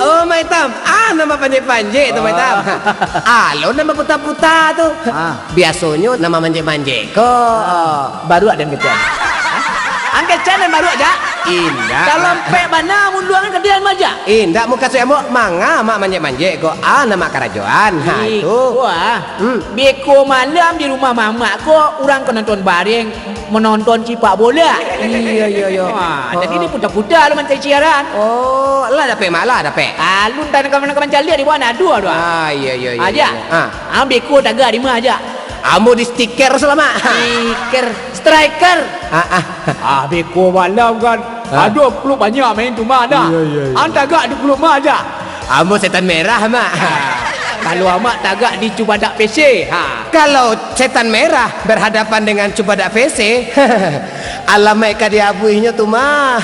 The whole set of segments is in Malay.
Oh, Maitam. Nama panjek-panjek tu, Maitam. Lo nama putar-putar tu. Biasanya nama manjek-manjek kok. Baru ada yang kecil. Angkat channel baru aja. Indah. Kalau pek mana munduangan kedian aja. Indah muka saya mau manga mak manjek-manjek kok. Nama kerajaan. Itu. Wah. Beko malam di rumah mama kok orang ke nonton bareng menonton cipak bola. Iya. Wah, jadi ini putar-putar lu mencari siaran. Oh, lah ada pe mak lah ada pe. Alun tan kawan-kawan cari di mana dua. Iya. Aja. Beko tagak di mana aja. Amo di stiker selama. Stiker, striker. Beko malam kan. Ada klub banyak main tu mah dah. Anta gak di klub mah aja. Amo setan merah mak. Kalau amak tagak di Cubadak PC. Kalau setan merah berhadapan dengan Cubadak PC, alamai kadiabuihnya tu mah.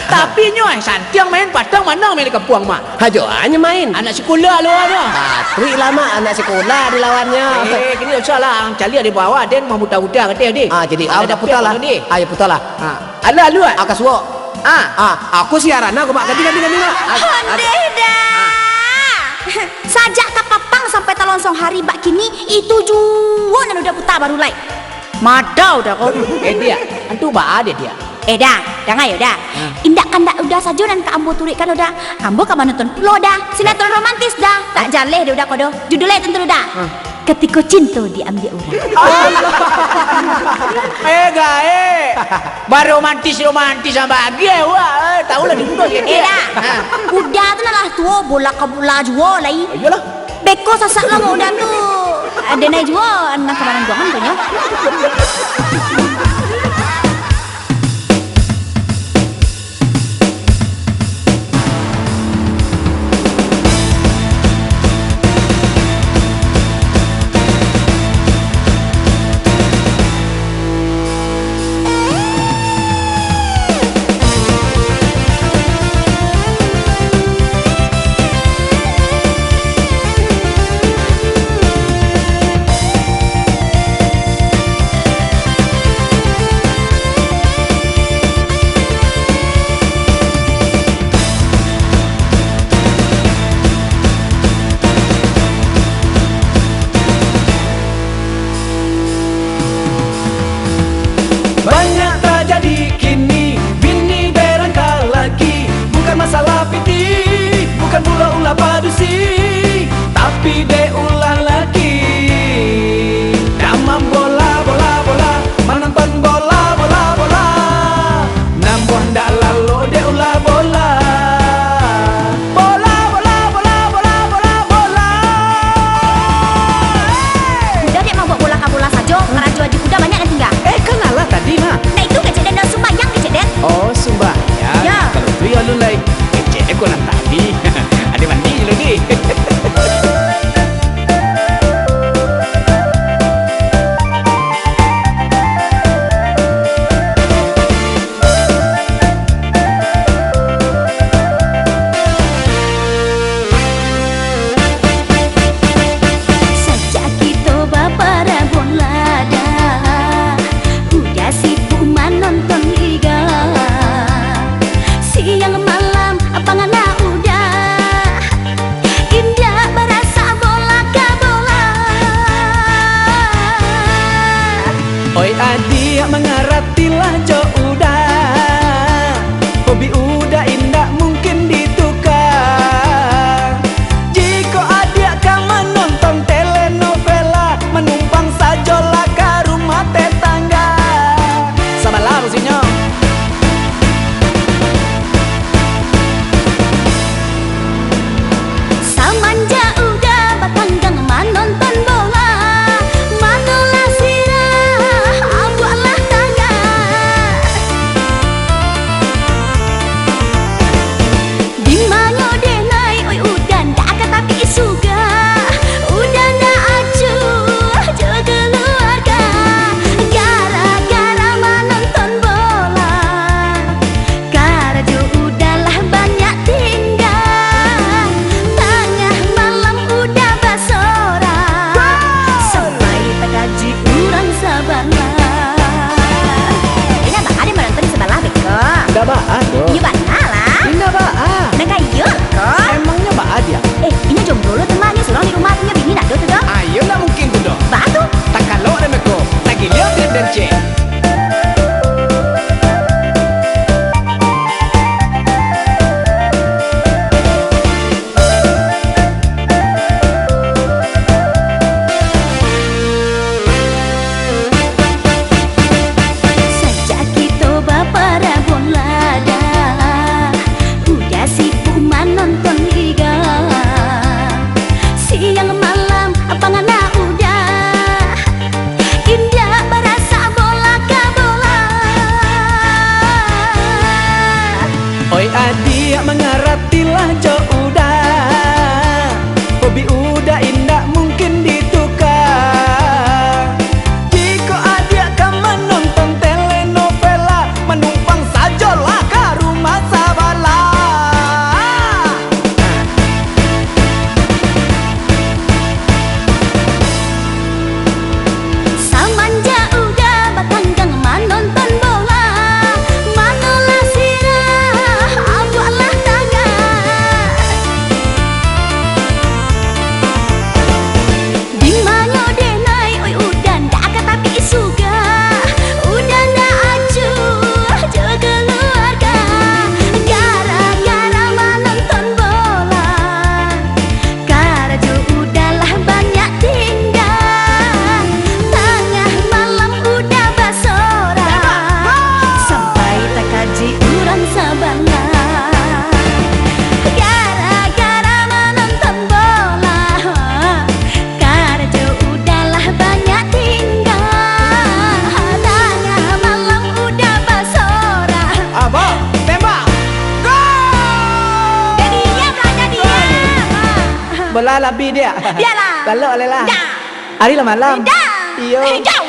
Tapi nyoy santiang main padang mana main kepuang mak. Hajo hanya main. Anak sekolah lu ada. Patri lama anak sekolah dilawannya. Kini usahlah cari di bawah dan mau muda-muda kata dia. Jadi ada putar lah. Ayo putar lah. Ada lu. Akaswo. Aku siaran aku mak ganti. Ondeh dah. Sajak tapapang sampai talonsong hari bak kini itu juga nan udah putar baru lai. Madau dah kau. Dia, antu ba ada dia. Dah ayo dah. Indak kandak udah saja dan ke ambo turik kan udah. Ambo ka nonton pulo dah. Sinetron romantis dah. Tak jaleh dia udah kodo. Judulnya tentu dah. Ketika cinta diambil orang. Baru romantis sama bahagia. Wah, tahu lah dulu ya. Dah. Udah tu lah tua bola ke bola juga lah. Ayolah. Beko sasak lah udah tu. Ada naik juga anak kemarin gua kan punya. Bola labi dia. Biarlah. Kalau lah. Dah. Hari lah malam. Dah. Iyo. Dah.